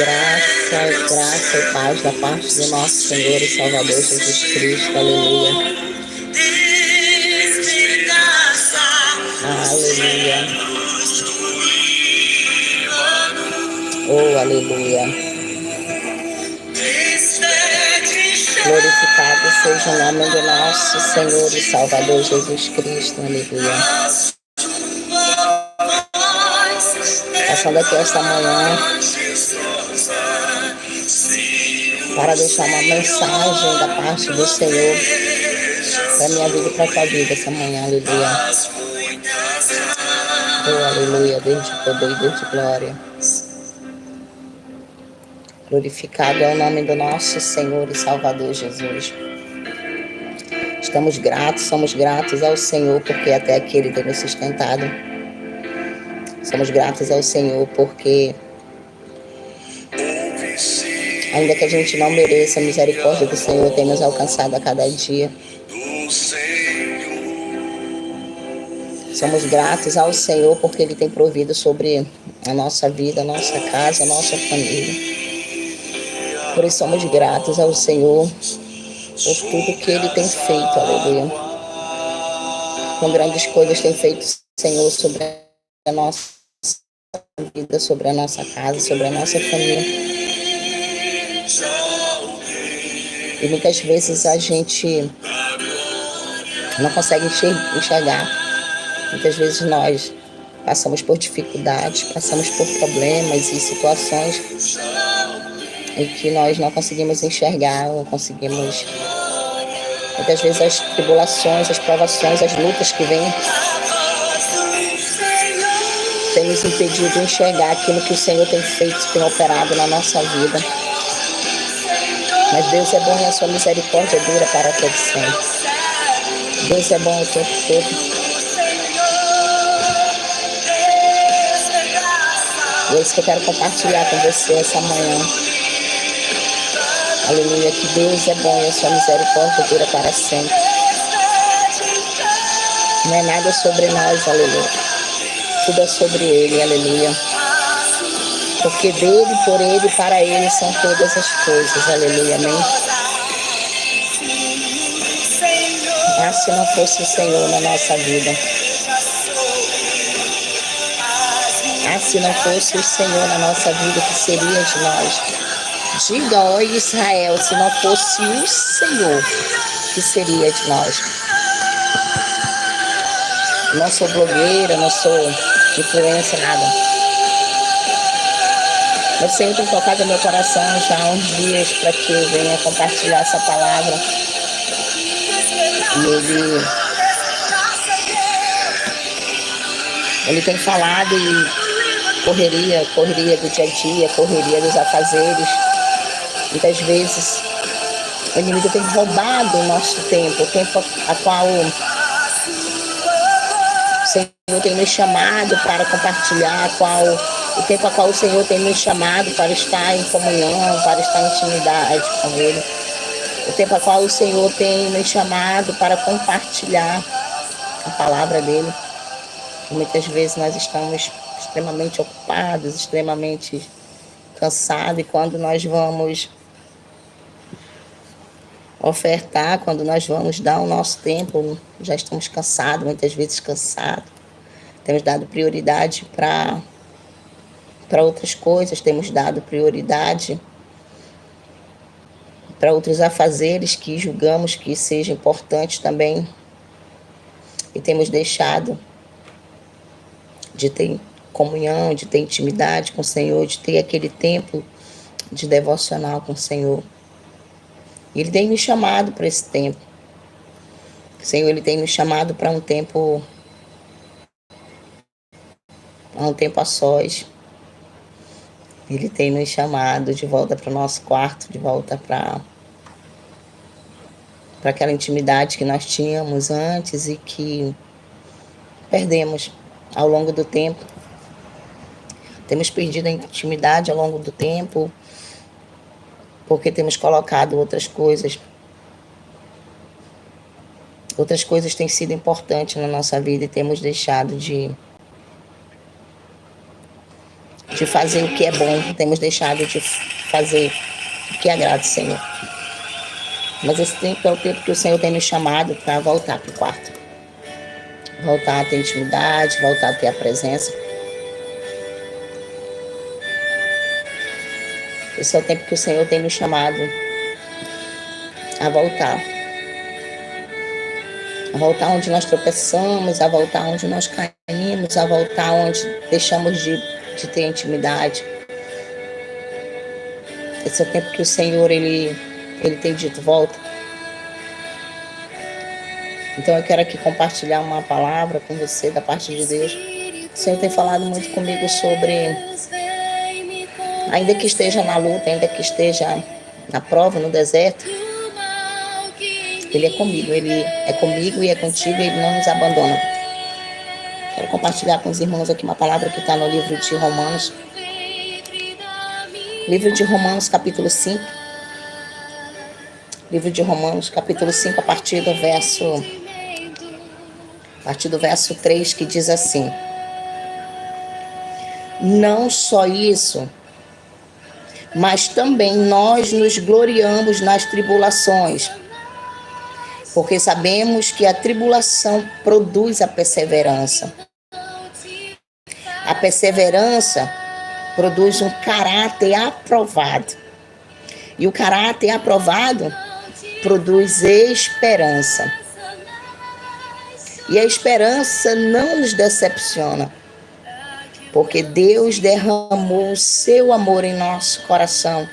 Graça e paz da parte do nosso Senhor e Salvador Jesus Cristo. Aleluia. Aleluia. Oh, aleluia. Glorificado seja o nome do nosso Senhor e Salvador Jesus Cristo. Aleluia. Passando aqui esta manhã para deixar uma mensagem da parte do Senhor para minha vida e para a tua vida essa manhã. Aleluia. Oh, aleluia. Deus de poder e Deus de glória. Glorificado é o nome do nosso Senhor e Salvador Jesus. Somos gratos ao Senhor porque até aqui Ele tem nos sustentado. Somos gratos ao Senhor porque, ainda que a gente não mereça, a misericórdia do Senhor tem nos alcançado a cada dia. Somos gratos ao Senhor porque Ele tem provido sobre a nossa vida, a nossa casa, a nossa família. Por isso somos gratos ao Senhor por tudo que Ele tem feito, aleluia. Com grandes coisas tem feito o Senhor sobre a nossa vida, sobre a nossa casa, sobre a nossa família. E muitas vezes a gente não consegue enxergar. Muitas vezes nós passamos por dificuldades, passamos por problemas e situações em que nós não conseguimos enxergar, não conseguimos. Muitas vezes as tribulações, as provações, as lutas que vêm têm nos impedido de enxergar aquilo que o Senhor tem feito, tem operado na nossa vida. Mas Deus é bom e a sua misericórdia dura para todo sempre. Deus é bom o tempo todo. E é isso que eu quero compartilhar com você essa manhã. Aleluia, que Deus é bom e a sua misericórdia dura para sempre. Não é nada sobre nós, aleluia. Tudo é sobre Ele, aleluia. Porque dele, por Ele e para Ele são todas as coisas, aleluia, amém. Ah, se não fosse o Senhor na nossa vida. Ah, se não fosse o Senhor na nossa vida, que seria de nós? Diga, ó Israel, se não fosse o Senhor, que seria de nós? Não sou blogueira, não sou influencer, nada. Mas o Senhor tem tocado no meu coração já há uns dias para que eu venha compartilhar essa palavra. E Ele tem falado e correria do dia a dia, correria dos afazeres. Muitas vezes o inimigo tem roubado o nosso tempo, o tempo a qual o Senhor tem nos chamado para compartilhar, o tempo a qual o Senhor tem nos chamado para estar em comunhão, para estar em intimidade com Ele. O tempo a qual o Senhor tem nos chamado para compartilhar a palavra dEle. E muitas vezes nós estamos extremamente ocupados, extremamente cansados, e quando nós vamos ofertar, quando nós vamos dar o nosso tempo, já estamos cansados, muitas vezes cansados. Temos dado prioridade para outras coisas, temos dado prioridade para outros afazeres que julgamos que sejam importantes também. E temos deixado de ter comunhão, de ter intimidade com o Senhor, de ter aquele tempo de devocional com o Senhor. E Ele tem nos chamado para esse tempo. O Senhor, Ele tem nos chamado para um tempo a sós. Ele tem nos chamado de volta para o nosso quarto, de volta para aquela intimidade que nós tínhamos antes e que perdemos ao longo do tempo. Temos perdido a intimidade ao longo do tempo porque temos colocado outras coisas. Outras coisas têm sido importantes na nossa vida e temos deixado de de fazer o que é bom, temos deixado de fazer o que agrada o Senhor. Mas esse tempo é o tempo que o Senhor tem nos chamado para voltar para o quarto. Voltar a ter intimidade, voltar a ter a presença. Esse é o tempo que o Senhor tem nos chamado a voltar. A voltar onde nós tropeçamos, a voltar onde nós caímos, a voltar onde deixamos de ter intimidade. Esse é o tempo que o Senhor, Ele tem dito, volta. Então eu quero aqui compartilhar uma palavra com você da parte de Deus. O Senhor tem falado muito comigo sobre, ainda que esteja na luta, ainda que esteja na prova, no deserto, Ele é comigo, Ele é comigo e é contigo, Ele não nos abandona. Quero compartilhar com os irmãos aqui uma palavra que está no livro de Romanos. Livro de Romanos, capítulo 5. Livro de Romanos, capítulo 5, a partir do verso 3, que diz assim: não só isso, mas também nós nos gloriamos nas tribulações, porque sabemos que a tribulação produz a perseverança. A perseverança produz um caráter aprovado. E o caráter aprovado produz esperança. E a esperança não nos decepciona, porque Deus derramou o seu amor em nosso coração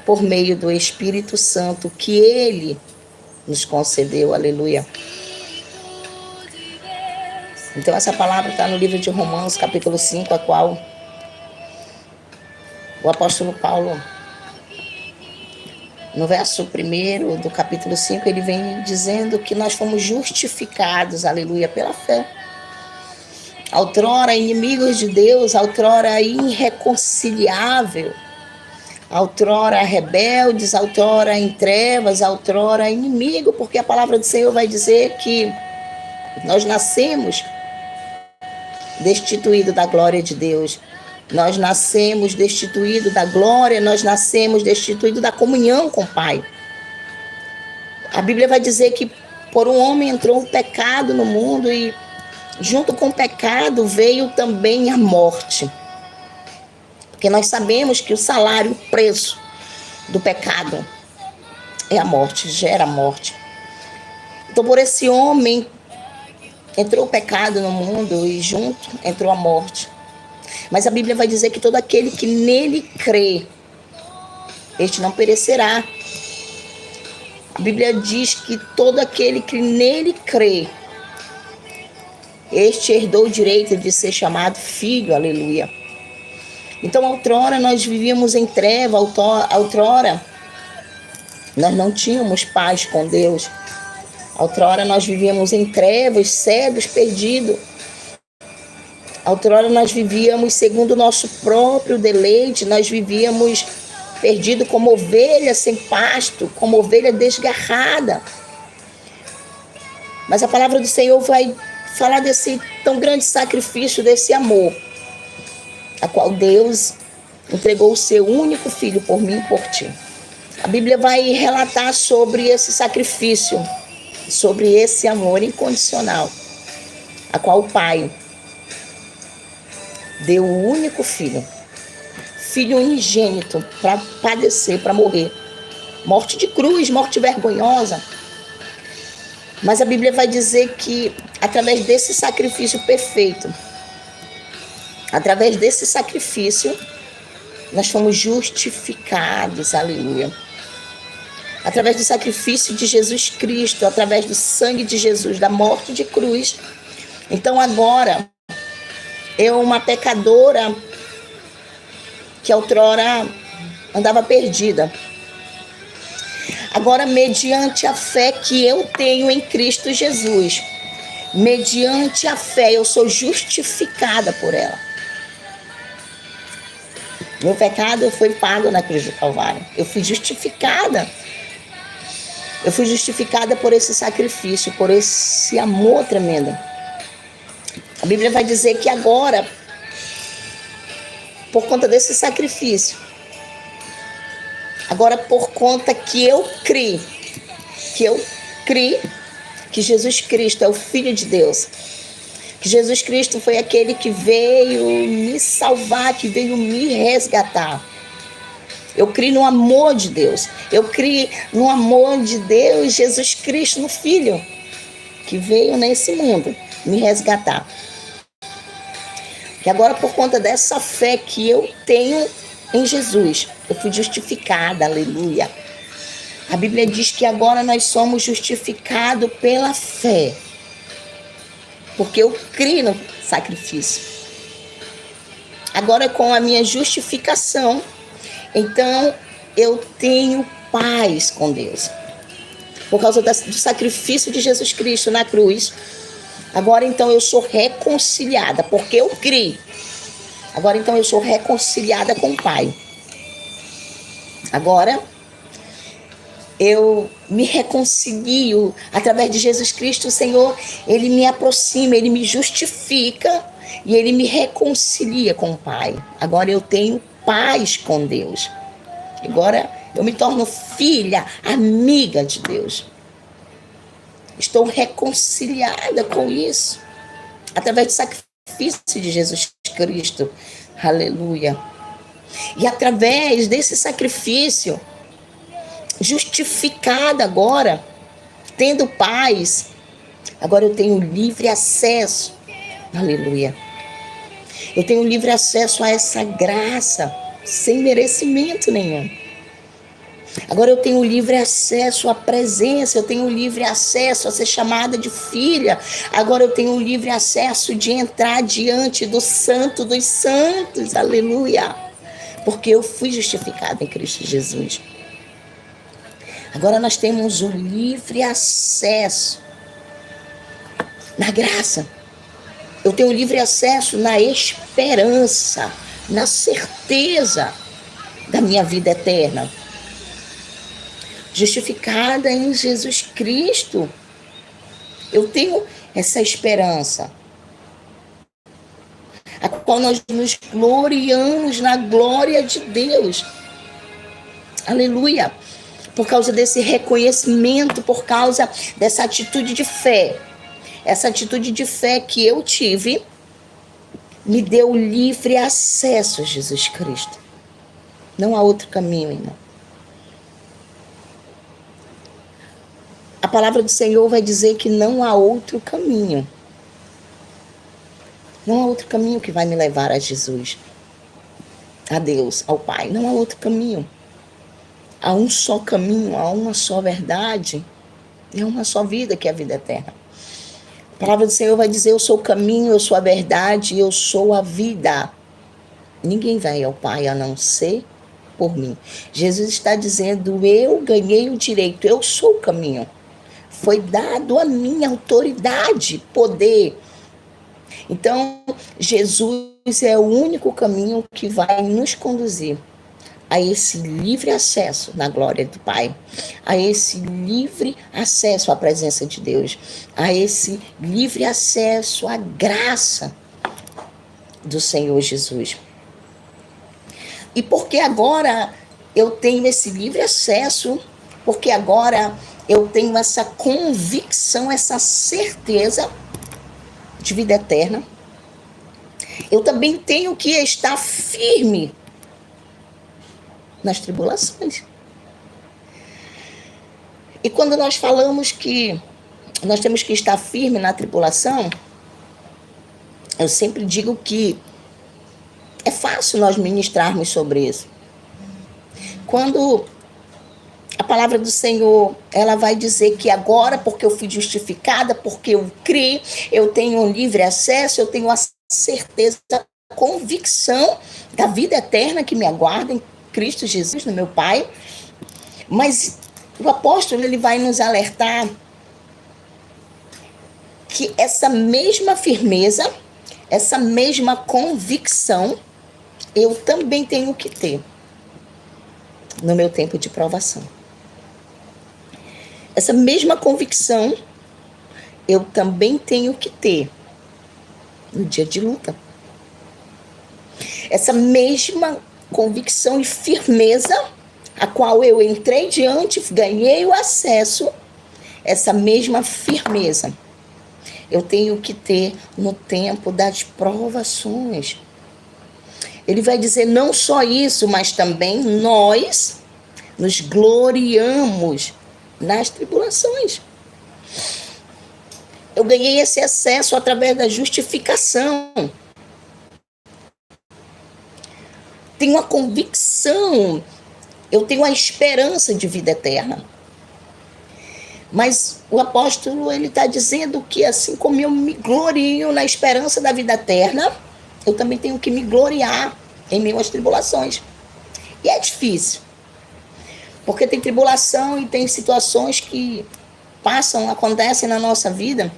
por meio do Espírito Santo que Ele nos concedeu. Aleluia. Então essa palavra está no livro de Romanos, capítulo 5, a qual o apóstolo Paulo, no verso 1 do capítulo 5, ele vem dizendo que nós fomos justificados, aleluia, pela fé. Outrora inimigos de Deus, outrora irreconciliável, outrora rebeldes, outrora em trevas, outrora inimigo, porque a palavra do Senhor vai dizer que nós nascemos destituídos da glória de Deus. Nós nascemos destituídos da glória, nós nascemos destituídos da comunhão com o Pai. A Bíblia vai dizer que por um homem entrou o pecado no mundo e junto com o pecado veio também a morte. Porque nós sabemos que o salário, o preço do pecado é a morte, gera morte. Então por esse homem entrou o pecado no mundo e junto entrou a morte. Mas a Bíblia vai dizer que todo aquele que nele crê, este não perecerá. A Bíblia diz que todo aquele que nele crê, este herdou o direito de ser chamado filho, aleluia. Então, outrora nós vivíamos em treva, outrora nós não tínhamos paz com Deus. Outrora nós vivíamos em trevas, cegos, perdidos. Outrora nós vivíamos segundo o nosso próprio deleite, nós vivíamos perdidos como ovelha sem pasto, como ovelha desgarrada. Mas a palavra do Senhor vai falar desse tão grande sacrifício, desse amor, a qual Deus entregou o seu único filho por mim e por ti. A Bíblia vai relatar sobre esse sacrifício, sobre esse amor incondicional, a qual o Pai deu o único filho ingênito, para padecer, para morrer. Morte de cruz, morte vergonhosa. Mas a Bíblia vai dizer que através desse sacrifício perfeito, através desse sacrifício, nós fomos justificados, aleluia. Através do sacrifício de Jesus Cristo, através do sangue de Jesus, da morte de cruz. Então agora, eu, uma pecadora que outrora andava perdida, agora, mediante a fé que eu tenho em Cristo Jesus, mediante a fé, eu sou justificada por ela. Meu pecado foi pago na cruz do Calvário. Eu fui justificada. Eu fui justificada por esse sacrifício, por esse amor tremendo. A Bíblia vai dizer que agora por conta desse sacrifício. Agora, por conta que eu criei que Jesus Cristo é o Filho de Deus, que Jesus Cristo foi aquele que veio me salvar, que veio me resgatar. Eu criei no amor de Deus. Eu criei no amor de Deus, Jesus Cristo, no Filho, que veio nesse mundo me resgatar. E agora, por conta dessa fé que eu tenho em Jesus, eu fui justificada, aleluia. A Bíblia diz que agora nós somos justificados pela fé, porque eu criei no sacrifício. Agora, com a minha justificação, então eu tenho paz com Deus. Por causa do sacrifício de Jesus Cristo na cruz, agora então eu sou reconciliada, porque eu criei. Agora então eu sou reconciliada com o Pai. Agora eu me reconcilio através de Jesus Cristo, o Senhor, Ele me aproxima, Ele me justifica e Ele me reconcilia com o Pai. Agora eu tenho paz com Deus. Agora eu me torno filha, amiga de Deus. Estou reconciliada com isso, através do sacrifício de Jesus Cristo. Aleluia. E através desse sacrifício, justificada agora, tendo paz, agora eu tenho livre acesso. Aleluia. Eu tenho livre acesso a essa graça, sem merecimento nenhum. Agora eu tenho livre acesso à presença, eu tenho livre acesso a ser chamada de filha. Agora eu tenho livre acesso de entrar diante do Santo dos Santos. Aleluia. Porque eu fui justificada em Cristo Jesus. Agora nós temos o livre acesso na graça. Eu tenho livre acesso na esperança, na certeza da minha vida eterna. Justificada em Jesus Cristo, eu tenho essa esperança, a qual nós nos gloriamos na glória de Deus. Aleluia. Por causa desse reconhecimento, por causa dessa atitude de fé. Essa atitude de fé que eu tive me deu livre acesso a Jesus Cristo. Não há outro caminho, irmão. A palavra do Senhor vai dizer que não há outro caminho. Não há outro caminho que vai me levar a Jesus, a Deus, ao Pai. Não há outro caminho. Há um só caminho, há uma só verdade. E há uma só vida, que é a vida eterna. A palavra do Senhor vai dizer: eu sou o caminho, eu sou a verdade, eu sou a vida. Ninguém vai ao Pai a não ser por mim. Jesus está dizendo: eu ganhei o direito, eu sou o caminho. Foi dado a mim autoridade, poder. Então, Jesus é o único caminho que vai nos conduzir a esse livre acesso na glória do Pai, a esse livre acesso à presença de Deus, a esse livre acesso à graça do Senhor Jesus. E porque agora eu tenho esse livre acesso, porque agora eu tenho essa convicção, essa certeza de vida eterna, eu também tenho que estar firme nas tribulações. E quando nós falamos que nós temos que estar firme na tribulação, eu sempre digo que é fácil nós ministrarmos sobre isso. Quando a palavra do Senhor, ela vai dizer que agora, porque eu fui justificada, porque eu criei, eu tenho um livre acesso, eu tenho a certeza, a convicção da vida eterna que me aguarda em Cristo Jesus, no meu Pai. Mas o apóstolo, ele vai nos alertar que essa mesma firmeza, essa mesma convicção, eu também tenho que ter no meu tempo de provação. Essa mesma convicção eu também tenho que ter no dia de luta. Essa mesma convicção e firmeza a qual eu entrei diante, ganhei o acesso, essa mesma firmeza eu tenho que ter no tempo das provações. Ele vai dizer não só isso, mas também nós nos gloriamos nas tribulações. Eu ganhei esse acesso através da justificação. Tenho a convicção, eu tenho a esperança de vida eterna. Mas o apóstolo, ele está dizendo que assim como eu me glorio na esperança da vida eterna, eu também tenho que me gloriar em meio às tribulações. E é difícil. Porque tem tribulação e tem situações que acontecem na nossa vida,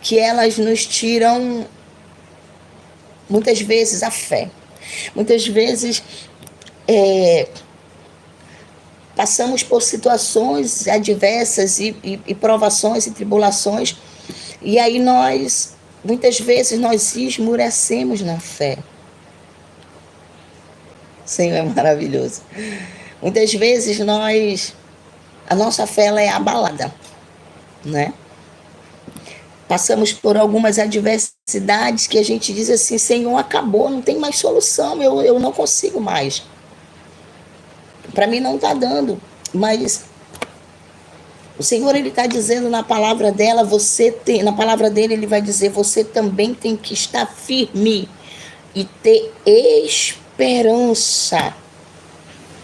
que elas nos tiram, muitas vezes, a fé. Muitas vezes, passamos por situações adversas e provações e tribulações, e aí muitas vezes, nós esmurecemos na fé. Senhor, é maravilhoso. Muitas vezes, a nossa fé ela é abalada, né? Passamos por algumas adversidades que a gente diz assim, Senhor, acabou, não tem mais solução, eu não consigo mais. Para mim não está dando, mas o Senhor, ele está dizendo na palavra na palavra dele, ele vai dizer, você também tem que estar firme e ter esperança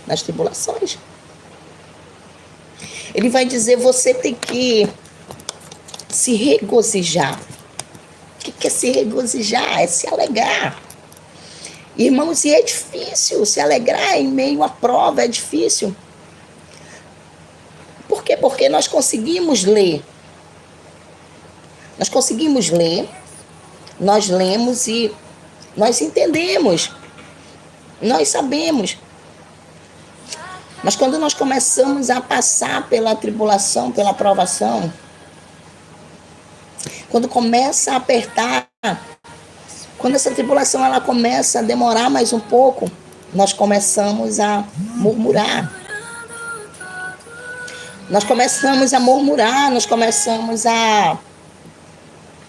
nas tribulações. Ele vai dizer, você tem que se regozijar. O que é se regozijar? É se alegrar. Irmãos, e é difícil se alegrar em meio à prova, é difícil. Por quê? Porque nós conseguimos ler. Nós lemos e nós entendemos. Nós sabemos. Mas quando nós começamos a passar pela tribulação, pela provação, quando começa a apertar, quando essa tribulação ela começa a demorar mais um pouco, nós começamos a murmurar. Nós começamos a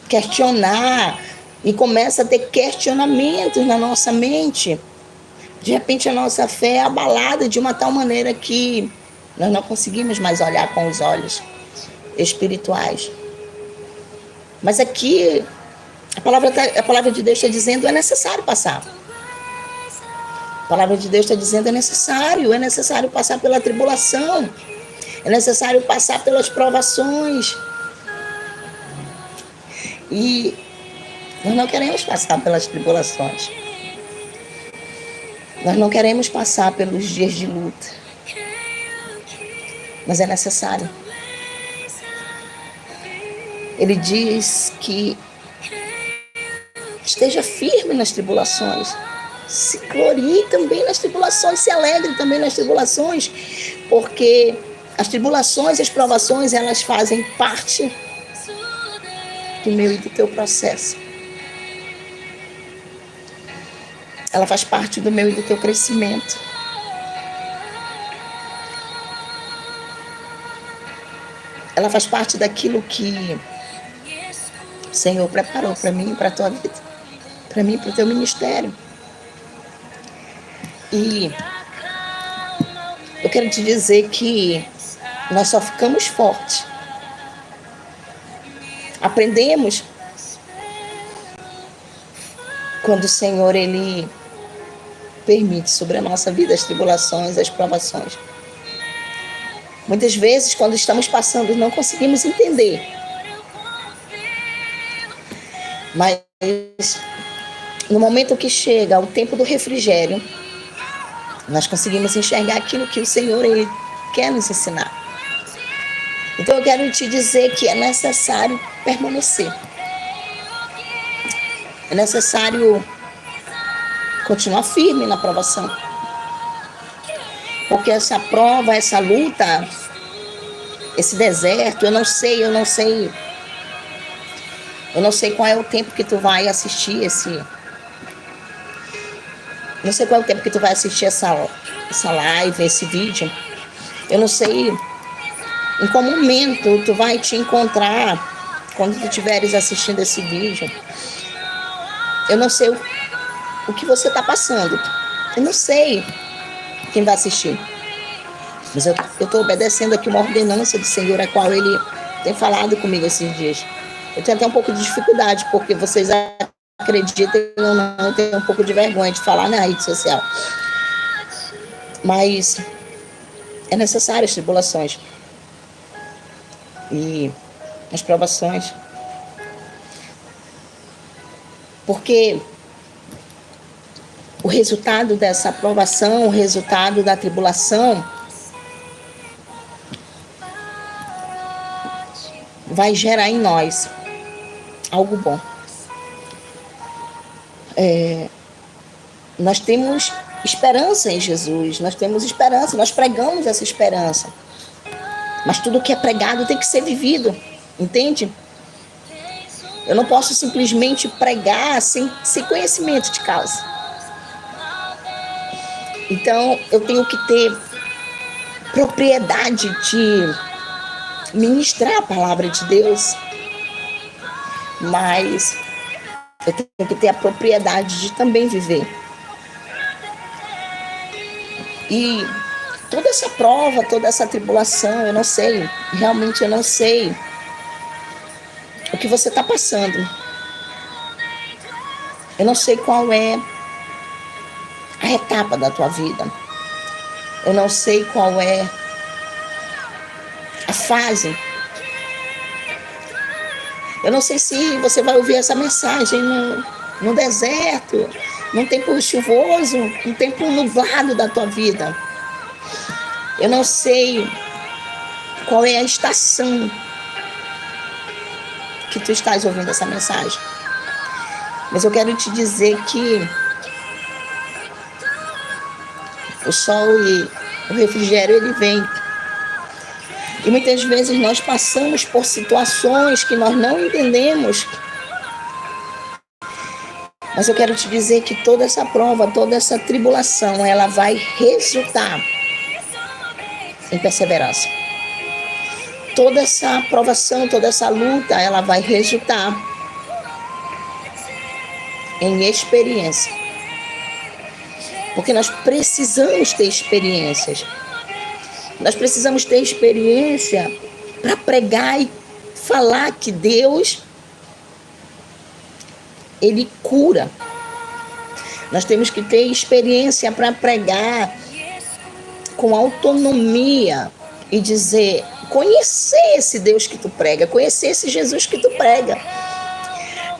questionar e começa a ter questionamentos na nossa mente. De repente a nossa fé é abalada de uma tal maneira que nós não conseguimos mais olhar com os olhos espirituais. Mas aqui a palavra de Deus está dizendo é necessário passar. A palavra de Deus está dizendo é necessário passar pela tribulação, é necessário passar pelas provações. E nós não queremos passar pelas tribulações. Nós não queremos passar pelos dias de luta. Mas é necessário. Ele diz que esteja firme nas tribulações. Se glorie também nas tribulações. Se alegre também nas tribulações. Porque as tribulações e as provações, elas fazem parte do meu e do teu processo. Ela faz parte do meu e do teu crescimento. Ela faz parte daquilo que o Senhor preparou para mim e para a tua vida. Para mim e para o teu ministério. E eu quero te dizer que nós só ficamos fortes. Aprendemos quando o Senhor, Ele permite sobre a nossa vida as tribulações, as provações. Muitas vezes, quando estamos passando, não conseguimos entender. Mas, no momento que chega o tempo do refrigério, nós conseguimos enxergar aquilo que o Senhor, Ele quer nos ensinar. Então, eu quero te dizer que é necessário permanecer. É necessário continuar firme na provação. Porque essa prova, essa luta, esse deserto, eu não sei qual é o tempo que tu vai assistir Não sei qual é o tempo que tu vai assistir essa live, esse vídeo. Eu não sei em qual momento tu vai te encontrar quando tu estiveres assistindo esse vídeo. Eu não sei o que você está passando. Eu não sei quem vai assistir. Mas eu estou obedecendo aqui uma ordenança do Senhor, a qual Ele tem falado comigo esses dias. Eu tenho até um pouco de dificuldade, porque vocês acreditem ou não, eu tenho um pouco de vergonha de falar na rede social. Mas é necessário as tribulações e as provações. Porque o resultado dessa aprovação, o resultado da tribulação, vai gerar em nós algo bom. Nós temos esperança em Jesus, nós temos esperança, nós pregamos essa esperança. Mas tudo que é pregado tem que ser vivido, entende? Eu não posso simplesmente pregar sem conhecimento de causa. Então, eu tenho que ter propriedade de ministrar a palavra de Deus, mas eu tenho que ter a propriedade de também viver. E toda essa prova, toda essa tribulação, eu não sei, realmente eu não sei o que você está passando. Eu não sei qual é a etapa da tua vida. Eu não sei qual é a fase. Eu não sei se você vai ouvir essa mensagem no deserto, num tempo chuvoso, num tempo nublado da tua vida. Eu não sei qual é a estação que tu estás ouvindo essa mensagem. Mas eu quero te dizer que o sol e o refrigério, ele vem. E muitas vezes nós passamos por situações que nós não entendemos. Mas eu quero te dizer que toda essa prova, toda essa tribulação, ela vai resultar em perseverança. Toda essa provação, toda essa luta, ela vai resultar em experiência. Porque nós precisamos ter experiências. Nós precisamos ter experiência para pregar e falar que Deus, Ele cura. Nós temos que ter experiência para pregar com autonomia e dizer, conhecer esse Deus que tu prega, conhecer esse Jesus que tu prega.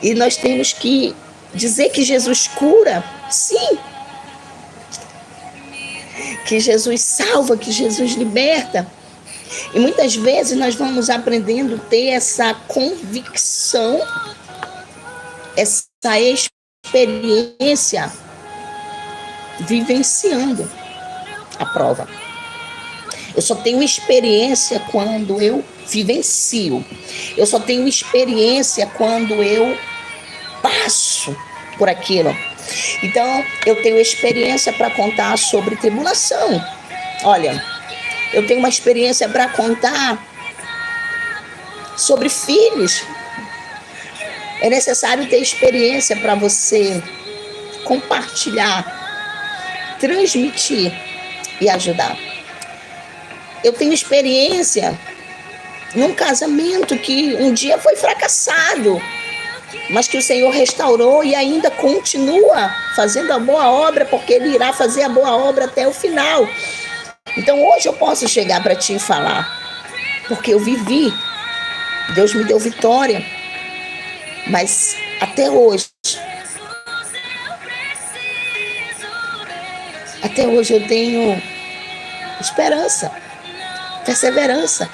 E nós temos que dizer que Jesus cura, sim. Que Jesus salva, que Jesus liberta. E muitas vezes nós vamos aprendendo a ter essa convicção, essa experiência, vivenciando a prova. Eu só tenho experiência quando eu vivencio. Eu só tenho experiência quando eu passo por aquilo. Então, eu tenho experiência para contar sobre tribulação. Olha, eu tenho uma experiência para contar sobre filhos. É necessário ter experiência para você compartilhar, transmitir e ajudar. Eu tenho experiência num casamento que um dia foi fracassado, mas que o Senhor restaurou e ainda continua fazendo a boa obra, porque Ele irá fazer a boa obra até o final. Então hoje eu posso chegar para ti e falar, porque eu vivi, Deus me deu vitória, mas até hoje eu tenho esperança, perseverança.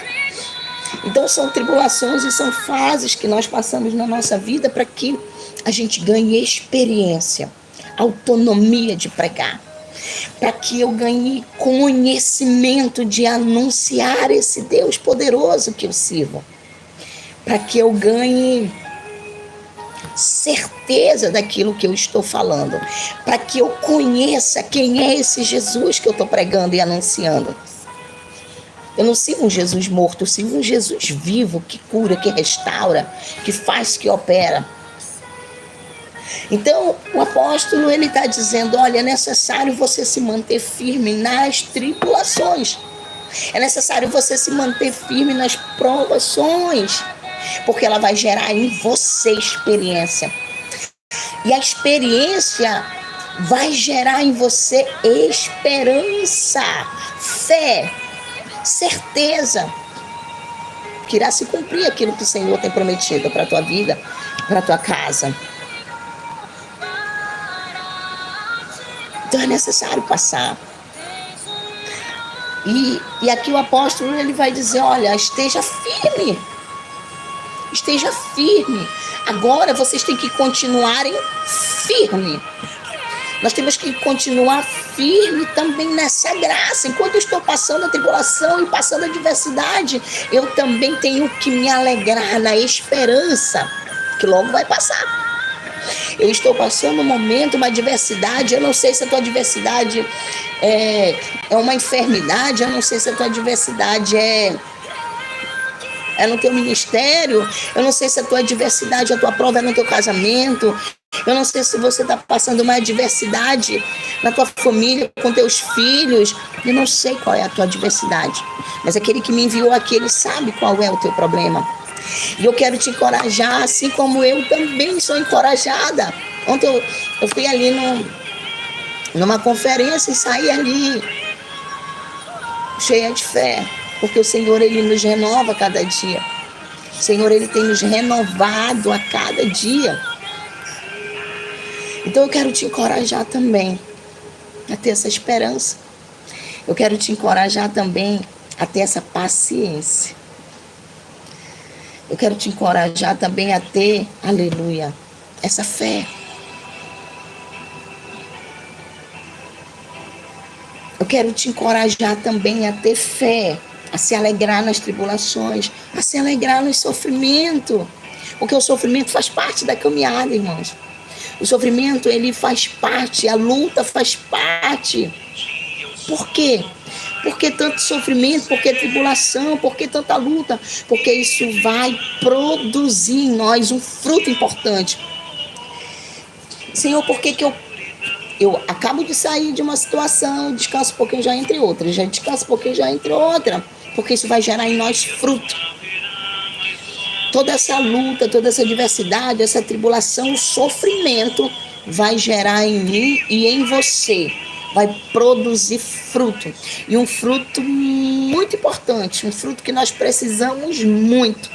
Então são tribulações e são fases que nós passamos na nossa vida para que a gente ganhe experiência, autonomia de pregar, para que eu ganhe conhecimento de anunciar esse Deus poderoso que eu sirvo, para que eu ganhe certeza daquilo que eu estou falando, para que eu conheça quem é esse Jesus que eu estou pregando e anunciando. Eu não sirvo um Jesus morto, eu sirvo um Jesus vivo, que cura, que restaura, que faz, que opera. Então, o apóstolo, ele está dizendo, olha, é necessário você se manter firme nas tribulações. É necessário você se manter firme nas provações, porque ela vai gerar em você experiência. E a experiência vai gerar em você esperança, fé, certeza que irá se cumprir aquilo que o Senhor tem prometido para a tua vida, para a tua casa. Então é necessário passar. E aqui o apóstolo, ele vai dizer, olha, esteja firme. Esteja firme. Agora vocês têm que continuarem firme. Nós temos que continuar firme também nessa graça. Enquanto eu estou passando a tribulação e passando a adversidade, eu também tenho que me alegrar na esperança, que logo vai passar. Eu estou passando um momento, uma adversidade, eu não sei se a tua adversidade é uma enfermidade, eu não sei se a tua adversidade é no teu ministério, eu não sei se a tua adversidade, a tua prova é no teu casamento, eu não sei se você está passando uma adversidade na tua família, com teus filhos, eu não sei qual é a tua adversidade, mas aquele que me enviou aqui, ele sabe qual é o teu problema. E eu quero te encorajar, assim como eu também sou encorajada. Ontem eu fui ali numa conferência e saí ali cheia de fé, porque o Senhor, ele nos renova a cada dia. O Senhor, ele tem nos renovado a cada dia. Então eu quero te encorajar também a ter essa esperança. Eu quero te encorajar também a ter essa paciência. Eu quero te encorajar também a ter, aleluia, essa fé. Eu quero te encorajar também a ter fé, a se alegrar nas tribulações, a se alegrar no sofrimento. Porque o sofrimento faz parte da caminhada, irmãos. O sofrimento, ele faz parte, a luta faz parte. Por quê? Por que tanto sofrimento? Por que tribulação? Por que tanta luta? Porque isso vai produzir em nós um fruto importante. Senhor, por que eu acabo de sair de uma situação, descanso um pouquinho, já entre outra, já descanso um pouquinho, já entre outra, porque isso vai gerar em nós fruto. Toda essa luta, toda essa adversidade, essa tribulação, o sofrimento vai gerar em mim e em você, vai produzir fruto. E um fruto muito importante, um fruto que nós precisamos muito.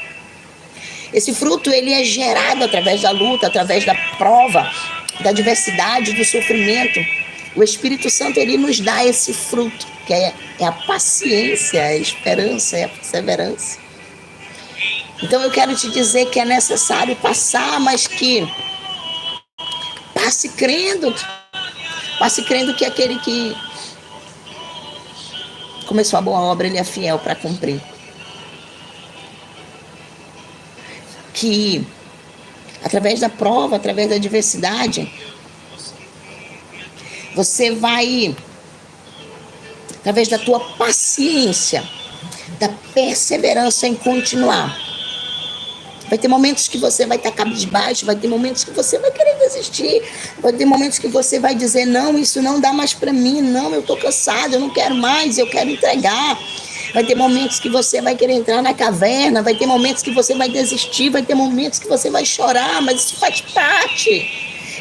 Esse fruto, ele é gerado através da luta, através da prova, da adversidade, do sofrimento. O Espírito Santo, ele nos dá esse fruto, que é a paciência, a esperança, a perseverança. Então eu quero te dizer que é necessário passar, mas que passe crendo que aquele que começou a boa obra, ele é fiel para cumprir. Que através da prova, através da adversidade, você vai, através da tua paciência, da perseverança em continuar. Vai ter momentos que você vai estar cabisbaixo, vai ter momentos que você vai querer desistir, vai ter momentos que você vai dizer, não, isso não dá mais para mim, não, eu estou cansado, eu não quero mais, eu quero entregar. Vai ter momentos que você vai querer entrar na caverna, vai ter momentos que você vai desistir, vai ter momentos que você vai chorar, mas isso faz parte.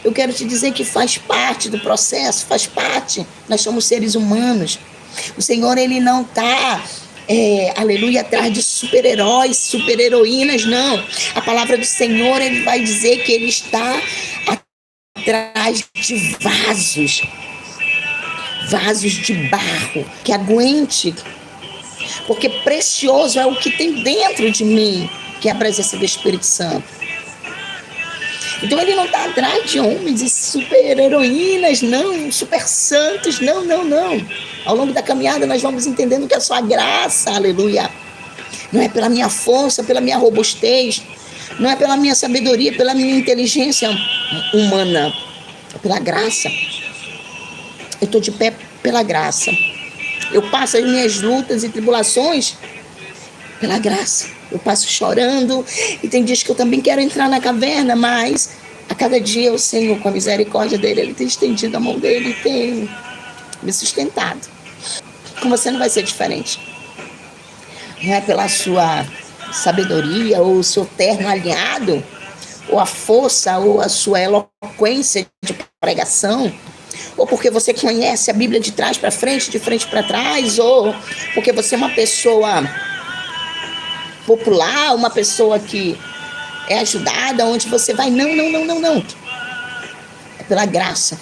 Eu quero te dizer que faz parte do processo, faz parte. Nós somos seres humanos. O Senhor, ele não está, aleluia, atrás de super-heróis, super-heroínas, não. A palavra do Senhor, ele vai dizer que ele está atrás de vasos de barro, que aguente. Porque precioso é o que tem dentro de mim, que é a presença do Espírito Santo. Então ele não está atrás de homens e super-heroínas, não, super santos, não. Ao longo da caminhada nós vamos entendendo que é só a graça, aleluia. Não é pela minha força, pela minha robustez, Não é pela minha sabedoria, pela minha inteligência humana, é pela graça. Eu estou de pé pela graça. Eu passo as minhas lutas e tribulações pela graça. Eu passo chorando, e tem dias que eu também quero entrar na caverna, mas a cada dia o Senhor, com a misericórdia dele, ele tem estendido a mão dele e tem me sustentado. Com você não vai ser diferente. Não é pela sua sabedoria ou o seu terno alinhado, ou a força ou a sua eloquência de pregação, ou porque você conhece a Bíblia de trás para frente, de frente para trás, ou porque você é uma pessoa popular, uma pessoa que é ajudada, onde você vai. Não. É pela graça.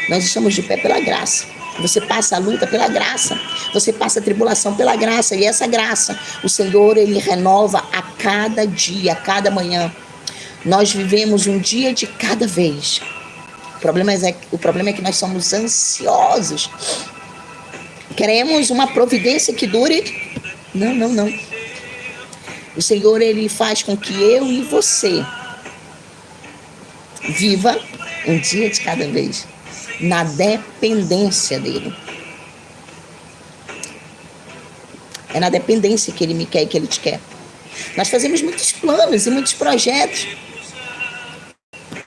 Nós estamos de pé pela graça. Você passa a luta pela graça. Você passa a tribulação pela graça. E essa graça, o Senhor, ele renova a cada dia, a cada manhã. Nós vivemos um dia de cada vez. O problema é que nós somos ansiosos. Queremos uma providência que dure. Não. O Senhor, ele faz com que eu e você viva um dia de cada vez, na dependência dele. É na dependência que ele me quer e que ele te quer. Nós fazemos muitos planos e muitos projetos,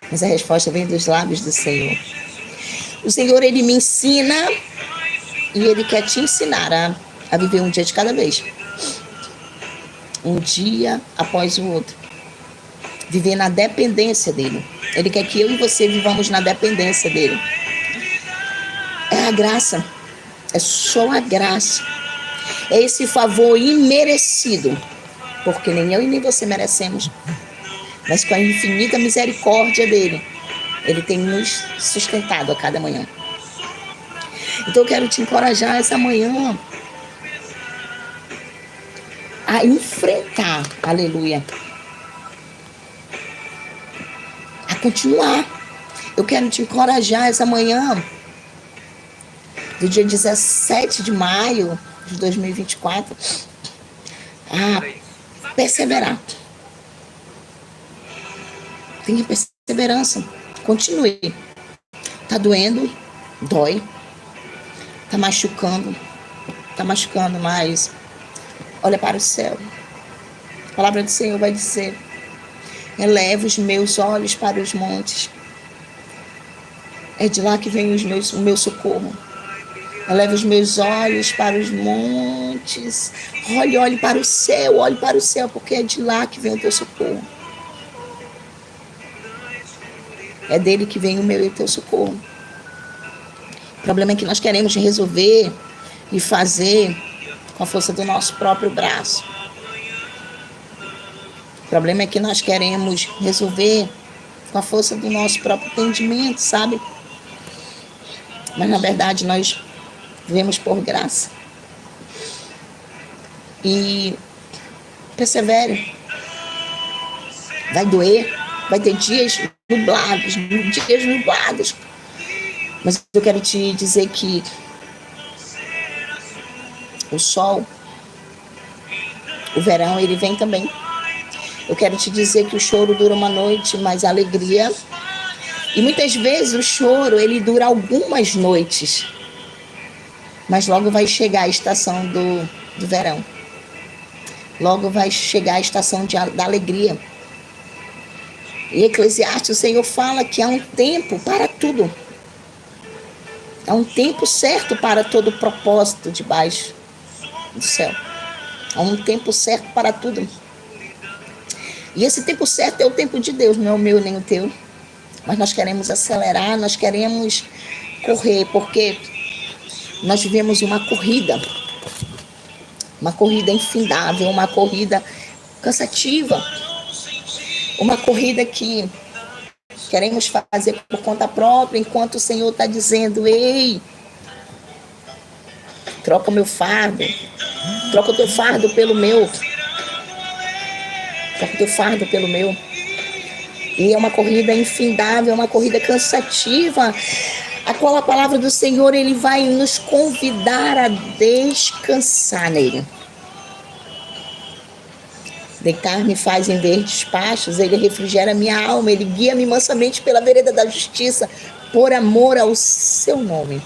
mas a resposta vem dos lábios do Senhor. O Senhor, ele me ensina e ele quer te ensinar a viver um dia de cada vez. Um dia após o outro. Viver na dependência dele. Ele quer que eu e você vivamos na dependência dele. É a graça. É só a graça. É esse favor imerecido. Porque nem eu e nem você merecemos. Mas com a infinita misericórdia dele, ele tem nos sustentado a cada manhã. Então eu quero te encorajar essa manhã a enfrentar, aleluia, a continuar. Eu quero te encorajar essa manhã do dia 17 de maio de 2024 a perseverar. Tenha perseverança, continue. Tá doendo? Dói. Tá machucando, mas olha para o céu. A palavra do Senhor vai dizer: eleva os meus olhos para os montes. É de lá que vem o meu socorro. Eleva os meus olhos para os montes. Olhe para o céu, porque é de lá que vem o teu socorro. É dele que vem o meu e o teu socorro. O problema é que nós queremos resolver e fazer com a força do nosso próprio braço. O problema é que nós queremos resolver com a força do nosso próprio entendimento, sabe? Mas na verdade nós vivemos por graça. E persevere. Vai doer, vai ter dias nublados. Mas eu quero te dizer que o sol, o verão, ele vem também. Eu quero te dizer que o choro dura uma noite, mas a alegria... E muitas vezes o choro, ele dura algumas noites. Mas logo vai chegar a estação do verão. Logo vai chegar a estação da alegria. Em Eclesiastes, o Senhor fala que há um tempo para tudo. Há um tempo certo para todo propósito debaixo do céu. Há um tempo certo para tudo. E esse tempo certo é o tempo de Deus, não é o meu nem o teu. Mas nós queremos acelerar, nós queremos correr, porque nós vivemos uma corrida infindável, uma corrida cansativa, uma corrida que queremos fazer por conta própria, enquanto o Senhor está dizendo: ei, troca o meu fardo, troca o teu fardo pelo meu, troca o teu fardo pelo meu. E é uma corrida infindável, é uma corrida cansativa, a qual a palavra do Senhor, ele vai nos convidar a descansar nele. Deitar-me faz em verdes pastos, ele refrigera minha alma, ele guia-me mansamente pela vereda da justiça, por amor ao seu nome.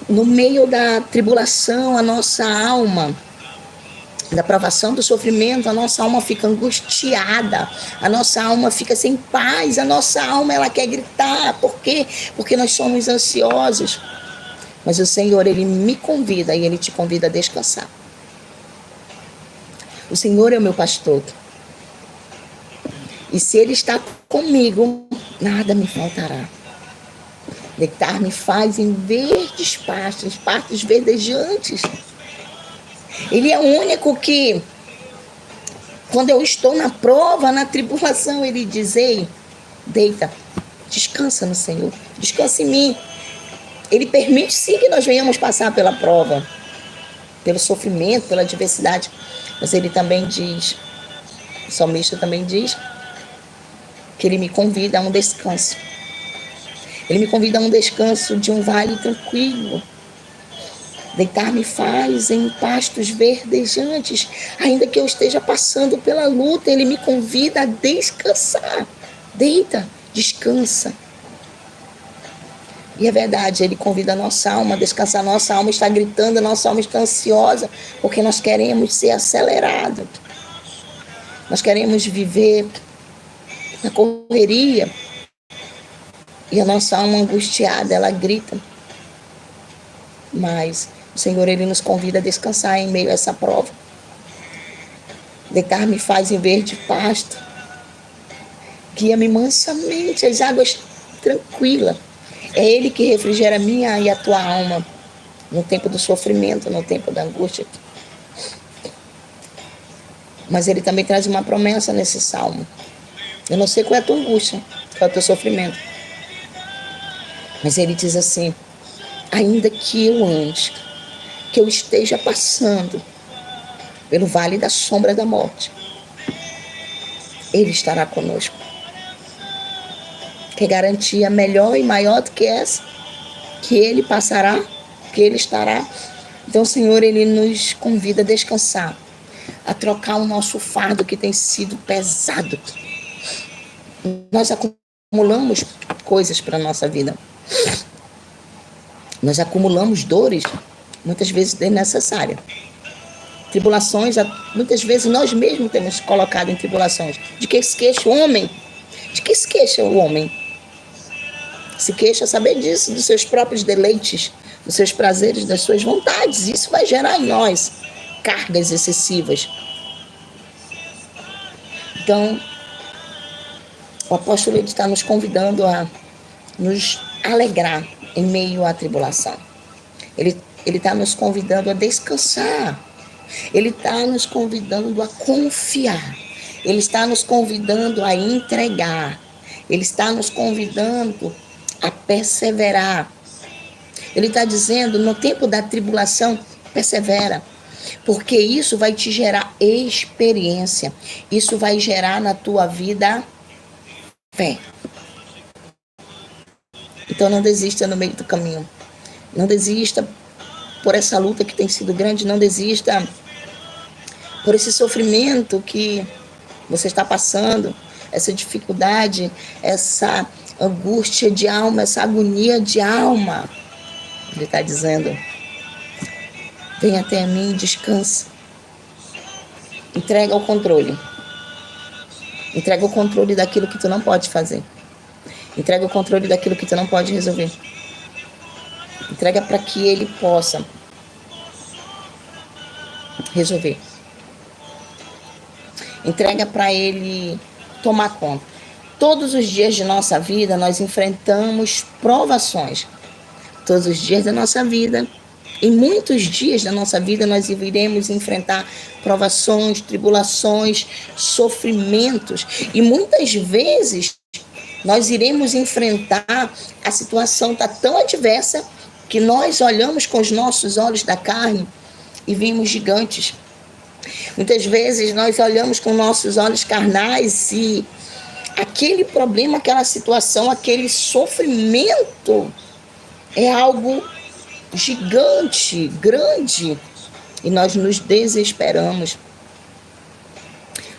No meio da tribulação, a nossa alma, da provação, do sofrimento, a nossa alma fica angustiada, a nossa alma fica sem paz, a nossa alma ela quer gritar. Por quê? Porque nós somos ansiosos. Mas o Senhor, ele me convida e ele te convida a descansar. O Senhor é o meu pastor. E se ele está comigo, nada me faltará. Deitar-me faz em verdes pastos, pastos verdejantes. Ele é o único que, quando eu estou na prova, na tribulação, ele diz: ei, deita, descansa no Senhor, descansa em mim. Ele permite sim que nós venhamos passar pela prova, pelo sofrimento, pela adversidade. Mas ele também diz, o salmista também diz, que ele me convida a um descanso. Ele me convida a um descanso de um vale tranquilo. Deitar-me faz em pastos verdejantes. Ainda que eu esteja passando pela luta, ele me convida a descansar. Deita, descansa. E é verdade, ele convida a nossa alma a descansar. Nossa alma está gritando, nossa alma está ansiosa, porque nós queremos ser acelerados. Nós queremos viver na correria. E a nossa alma angustiada, ela grita. Mas o Senhor, ele nos convida a descansar em meio a essa prova. Deitar-me faz em verde pasto. Guia-me mansamente às águas tranquilas. É ele que refrigera a minha e a tua alma no tempo do sofrimento, no tempo da angústia. Mas ele também traz uma promessa nesse salmo. Eu não sei qual é a tua angústia, qual é o teu sofrimento. Mas ele diz assim: ainda que eu ande, que eu esteja passando pelo vale da sombra da morte, ele estará conosco. Que garantia melhor e maior do que essa? Que ele passará, que ele estará. Então o Senhor, ele nos convida a descansar, a trocar o nosso fardo que tem sido pesado. Nós acumulamos coisas para a nossa vida. Nós acumulamos dores, muitas vezes desnecessárias. Tribulações, muitas vezes nós mesmos temos colocado em tribulações. De que se queixa o homem? De que se queixa o homem? Se queixa saber disso, dos seus próprios deleites, dos seus prazeres, das suas vontades. Isso vai gerar em nós cargas excessivas. Então, o apóstolo ele está nos convidando a nos alegrar em meio à tribulação. Ele está nos convidando a descansar. Ele está nos convidando a confiar. Ele está nos convidando a entregar. Ele está nos convidando a perseverar. Ele está dizendo, no tempo da tribulação, persevera. Porque isso vai te gerar experiência. Isso vai gerar na tua vida fé. Então não desista no meio do caminho. Não desista por essa luta que tem sido grande. Não desista por esse sofrimento que você está passando. Essa dificuldade, essa angústia de alma, essa agonia de alma. Ele está dizendo: vem até mim e descansa. Entrega o controle. Entrega o controle daquilo que tu não pode fazer. Entrega o controle daquilo que tu não pode resolver. Entrega para que ele possa resolver. Entrega para ele tomar conta. Todos os dias de nossa vida nós enfrentamos provações. Todos os dias da nossa vida, em muitos dias da nossa vida, nós iremos enfrentar provações, tribulações, sofrimentos. E muitas vezes nós iremos enfrentar, a situação está tão adversa que nós olhamos com os nossos olhos da carne e vimos gigantes. Muitas vezes nós olhamos com nossos olhos carnais e aquele problema, aquela situação, aquele sofrimento é algo gigante, grande, e nós nos desesperamos.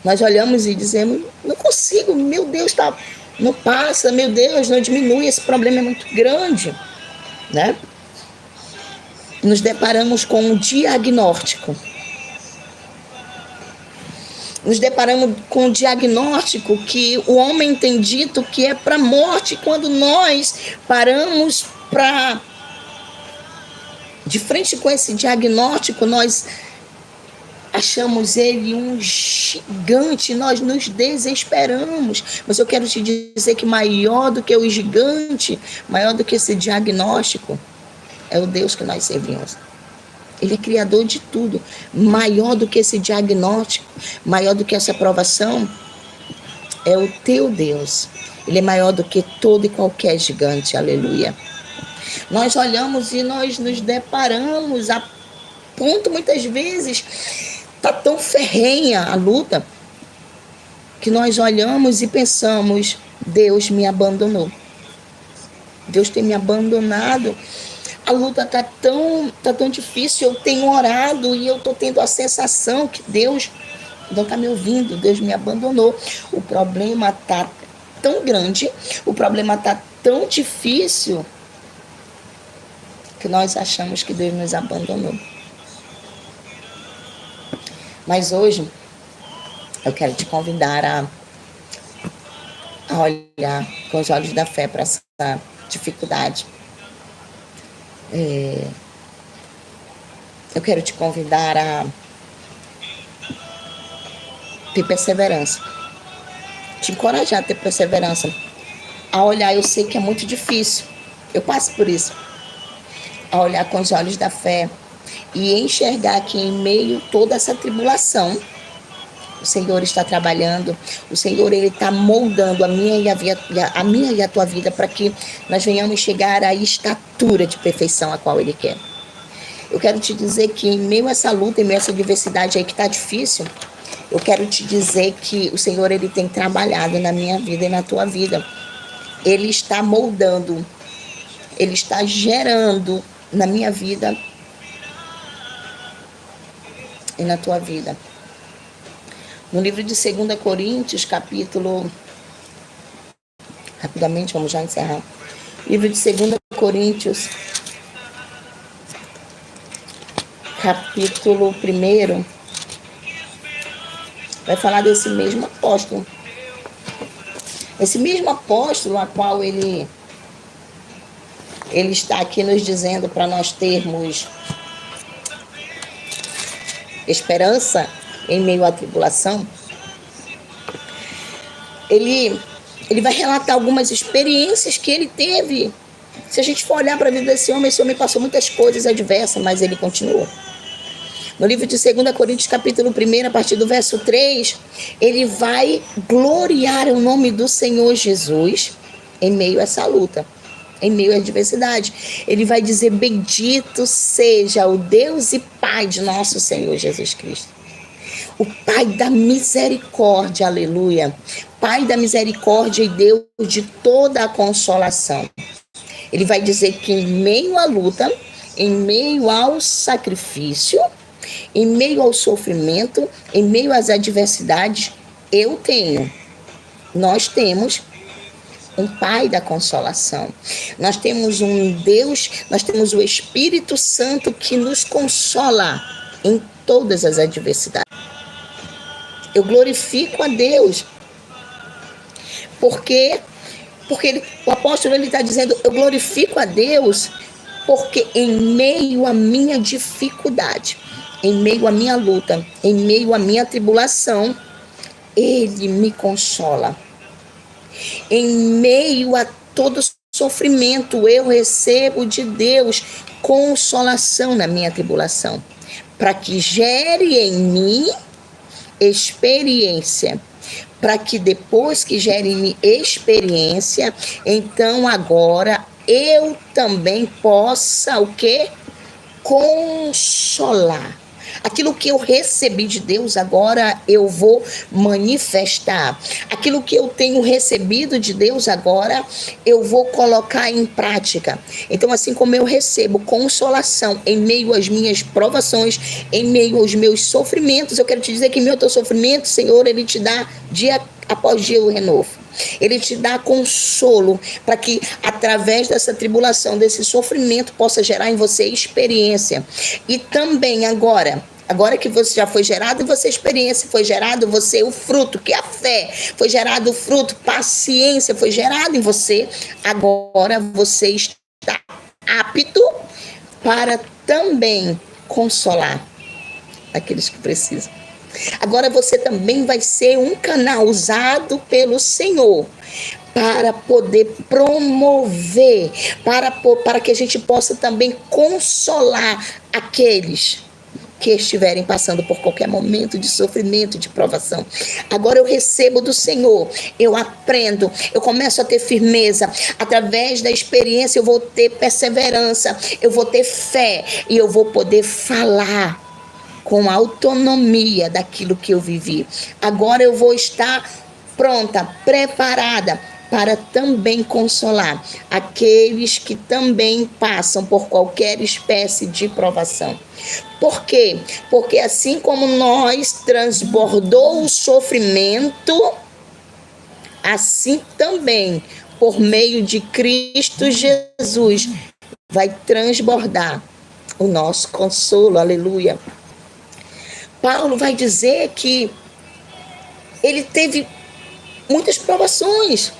Nós olhamos e dizemos, não consigo, meu Deus, não passa, meu Deus, não diminui, esse problema é muito grande, né? Nos deparamos com um diagnóstico. Nos deparamos com um diagnóstico que o homem tem dito que é para a morte, quando nós paramos de frente com esse diagnóstico, nós achamos ele um gigante, nós nos desesperamos. Mas eu quero te dizer que maior do que o gigante, maior do que esse diagnóstico, é o Deus que nós servimos. Ele é criador de tudo. Maior do que esse diagnóstico, maior do que essa provação, é o teu Deus. Ele é maior do que todo e qualquer gigante. Aleluia. Nós olhamos e nós nos deparamos a ponto, muitas vezes, está tão ferrenha a luta, que nós olhamos e pensamos, Deus me abandonou. Deus tem me abandonado. A luta tá tão difícil, eu tenho orado e eu estou tendo a sensação que Deus não está me ouvindo, Deus me abandonou. O problema está tão grande, o problema está tão difícil, que nós achamos que Deus nos abandonou. Mas hoje, eu quero te convidar a olhar com os olhos da fé para essa dificuldade. Eu quero te convidar a ter perseverança, te encorajar a ter perseverança, a olhar. Eu sei que é muito difícil, eu passo por isso, a olhar com os olhos da fé e enxergar que em meio a toda essa tribulação, o Senhor está trabalhando, o Senhor ele está moldando a minha e a tua vida para que nós venhamos chegar à estatura de perfeição a qual Ele quer. Eu quero te dizer que em meio a essa luta, em meio a essa adversidade aí que está difícil, eu quero te dizer que o Senhor ele tem trabalhado na minha vida e na tua vida. Ele está moldando, Ele está gerando na minha vida e na tua vida. No livro de 2 Coríntios, capítulo... Rapidamente, vamos já encerrar. Livro de 2 Coríntios, capítulo 1, vai falar desse mesmo apóstolo. Esse mesmo apóstolo, a qual ele está aqui nos dizendo para nós termos esperança em meio à tribulação, ele vai relatar algumas experiências que ele teve. Se a gente for olhar para a vida desse homem, esse homem passou muitas coisas adversas, mas ele continuou. No livro de 2 Coríntios, capítulo 1, a partir do verso 3, ele vai gloriar o nome do Senhor Jesus em meio a essa luta, em meio à adversidade. Ele vai dizer, bendito seja o Deus e Pai de nosso Senhor Jesus Cristo. O Pai da misericórdia, aleluia. Pai da misericórdia e Deus de toda a consolação. Ele vai dizer que em meio à luta, em meio ao sacrifício, em meio ao sofrimento, em meio às adversidades, nós temos um Pai da consolação. Nós temos um Deus, nós temos o Espírito Santo que nos consola em todas as adversidades. Eu glorifico a Deus, porque o apóstolo está dizendo, eu glorifico a Deus, porque em meio à minha dificuldade, em meio à minha luta, em meio à minha tribulação, Ele me consola. Em meio a todo sofrimento, eu recebo de Deus consolação na minha tribulação, para que gere em mim experiência, para que depois que gere em mim experiência, então agora eu também possa o quê? Consolar. Aquilo que eu recebi de Deus, agora eu vou manifestar. Aquilo que eu tenho recebido de Deus, agora eu vou colocar em prática. Então, assim como eu recebo consolação em meio às minhas provações, em meio aos meus sofrimentos, eu quero te dizer que em meu teu sofrimento, Senhor, Ele te dá dia após dia o renovo. Ele te dá consolo para que através dessa tribulação, desse sofrimento, possa gerar em você experiência. E também agora que você já foi gerado em você experiência, foi gerado em você o fruto, que é a fé, foi gerado o fruto, paciência, foi gerado em você, agora você está apto para também consolar aqueles que precisam. Agora você também vai ser um canal usado pelo Senhor para poder promover, para que a gente possa também consolar aqueles que estiverem passando por qualquer momento de sofrimento, de provação. Agora eu recebo do Senhor, eu aprendo, eu começo a ter firmeza. Através da experiência eu vou ter perseverança, eu vou ter fé e eu vou poder falar com autonomia daquilo que eu vivi. Agora eu vou estar pronta, preparada para também consolar aqueles que também passam por qualquer espécie de provação. Por quê? Porque assim como nós transbordou o sofrimento, assim também, por meio de Cristo Jesus, vai transbordar o nosso consolo. Aleluia. Paulo vai dizer que ele teve muitas provações.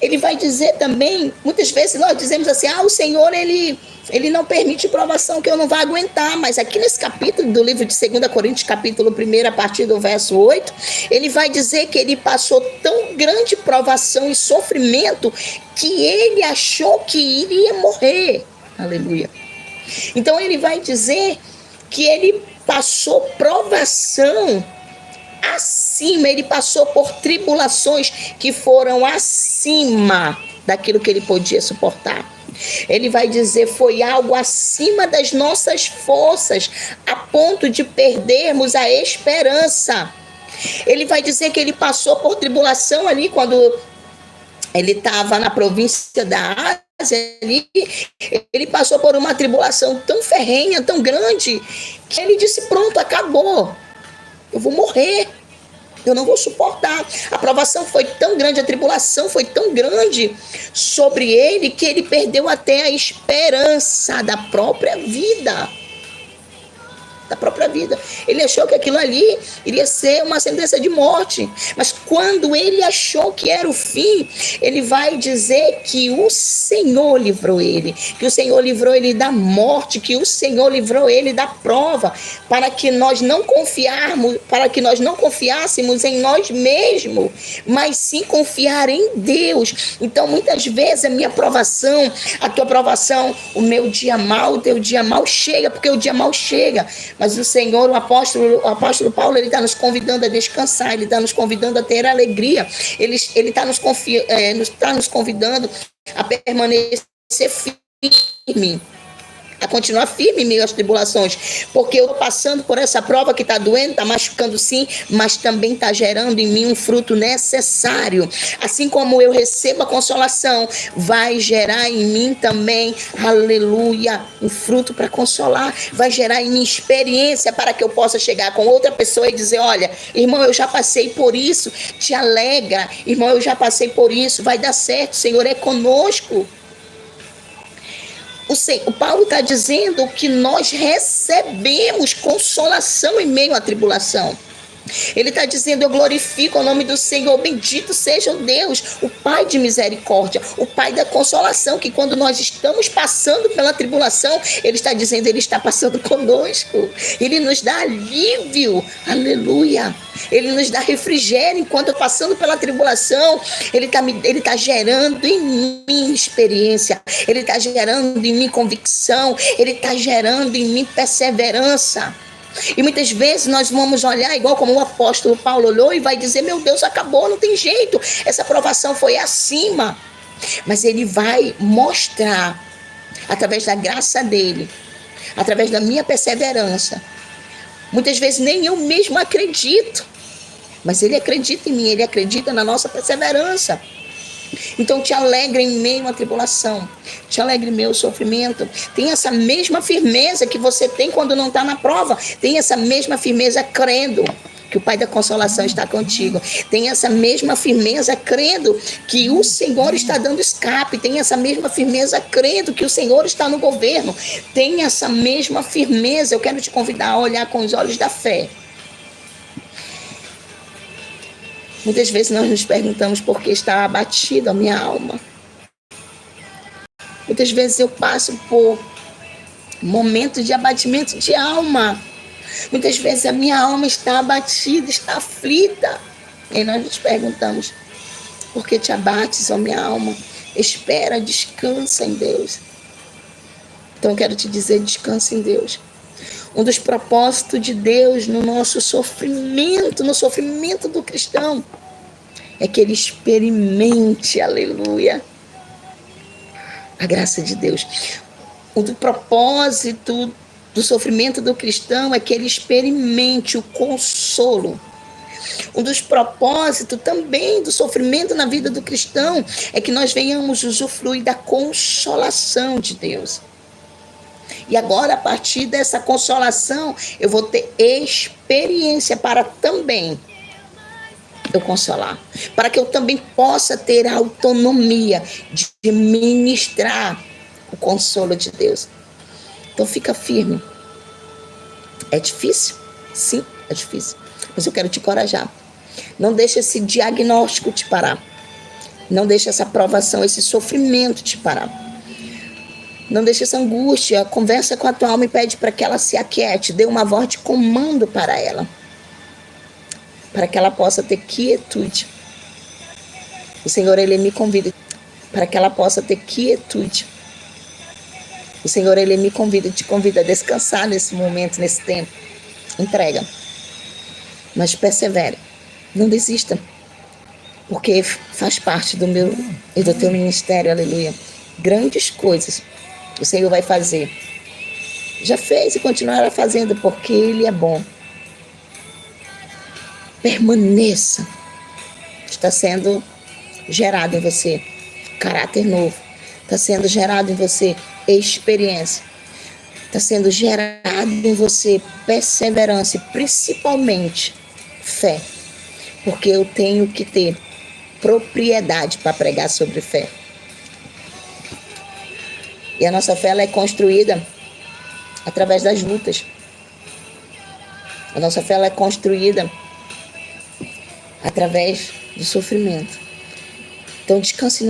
Ele vai dizer também, muitas vezes nós dizemos assim, o Senhor, ele não permite provação que eu não vá aguentar, mas aqui nesse capítulo do livro de 2 Coríntios, capítulo 1, a partir do verso 8, ele vai dizer que ele passou tão grande provação e sofrimento que ele achou que iria morrer. Aleluia. Então ele vai dizer que ele passou provação acima, ele passou por tribulações que foram acima daquilo que ele podia suportar. Ele vai dizer, foi algo acima das nossas forças, a ponto de perdermos a esperança. Ele vai dizer que ele passou por tribulação ali quando ele estava na província da Ásia, ele passou por uma tribulação tão ferrenha, tão grande, que ele disse, pronto, acabou, eu vou morrer, eu não vou suportar. A provação foi tão grande, a tribulação foi tão grande sobre ele, que ele perdeu até a esperança da própria vida. Ele achou que aquilo ali iria ser uma sentença de morte, mas quando ele achou que era o fim, ele vai dizer que o Senhor livrou ele, que o Senhor livrou ele da morte, que o Senhor livrou ele da prova, para que nós não confiássemos em nós mesmos, mas sim confiar em Deus. Então muitas vezes a minha provação, a tua provação, o meu dia mal, o teu dia mal chega, porque o dia mal chega. Mas o Senhor, o apóstolo Paulo, ele está nos convidando a descansar, ele está nos convidando a ter alegria, ele está nos convidando a permanecer firme, a continuar firme em meio às tribulações, porque eu estou passando por essa prova que está doendo, está machucando sim, mas também está gerando em mim um fruto necessário. Assim como eu recebo a consolação, vai gerar em mim também, aleluia, um fruto para consolar, vai gerar em mim experiência para que eu possa chegar com outra pessoa e dizer, olha, irmão, eu já passei por isso, te alegra, irmão, eu já passei por isso, vai dar certo, o Senhor é conosco. O Paulo está dizendo que nós recebemos consolação em meio à tribulação. Ele está dizendo, eu glorifico o nome do Senhor, bendito seja o Deus, o Pai de misericórdia, o Pai da consolação, que quando nós estamos passando pela tribulação, Ele está dizendo, Ele está passando conosco, Ele nos dá alívio, aleluia, Ele nos dá refrigério, enquanto passando pela tribulação, Ele está gerando em mim experiência, Ele está gerando em mim convicção, Ele está gerando em mim perseverança. E muitas vezes nós vamos olhar igual como o apóstolo Paulo olhou e vai dizer, meu Deus, acabou, não tem jeito, essa provação foi acima. Mas ele vai mostrar, através da graça dele, através da minha perseverança, Muitas vezes nem eu mesmo acredito, mas Ele acredita em mim, Ele acredita na nossa perseverança. Então te alegre em meio à tribulação, te alegre em meio ao sofrimento. Tem essa mesma firmeza que você tem quando não está na prova. Tem essa mesma firmeza crendo que o Pai da consolação está contigo. Tem essa mesma firmeza crendo que o Senhor está dando escape. Tem essa mesma firmeza crendo que o Senhor está no governo. Tem essa mesma firmeza. Eu quero te convidar a olhar com os olhos da fé. Muitas vezes nós nos perguntamos por que está abatida a minha alma. Muitas vezes eu passo por momentos de abatimento de alma. Muitas vezes a minha alma está abatida, está aflita. E nós nos perguntamos, por que te abates, ó minha alma? Espera, descansa em Deus. Então eu quero te dizer, descansa em Deus. Um dos propósitos de Deus no nosso sofrimento, no sofrimento do cristão, é que ele experimente, aleluia, a graça de Deus. Um dos propósitos do sofrimento do cristão é que ele experimente o consolo. Um dos propósitos também do sofrimento na vida do cristão é que nós venhamos usufruir da consolação de Deus. E agora, a partir dessa consolação, eu vou ter experiência para também eu consolar. Para que eu também possa ter a autonomia de ministrar o consolo de Deus. Então, fica firme. É difícil? Sim, é difícil. Mas eu quero te encorajar. Não deixe esse diagnóstico te parar. Não deixe essa provação, esse sofrimento te parar. Não deixe essa angústia. Conversa com a tua alma e pede para que ela se aquiete. Dê uma voz de comando para ela. Para que ela possa ter quietude. O Senhor, Ele me convida para que ela possa ter quietude. O Senhor, Ele me convida, te convida a descansar nesse momento, nesse tempo. Entrega. Mas persevere. Não desista. Porque faz parte do meu e do teu ministério, aleluia. Grandes coisas o Senhor vai fazer. Já fez e continuará fazendo, porque Ele é bom. Permaneça. Está sendo gerado em você caráter novo. Está sendo gerado em você experiência. Está sendo gerado em você perseverança e principalmente fé. Porque eu tenho que ter propriedade para pregar sobre fé. E a nossa fé ela é construída através das lutas. A nossa fé ela é construída através do sofrimento. Então descanse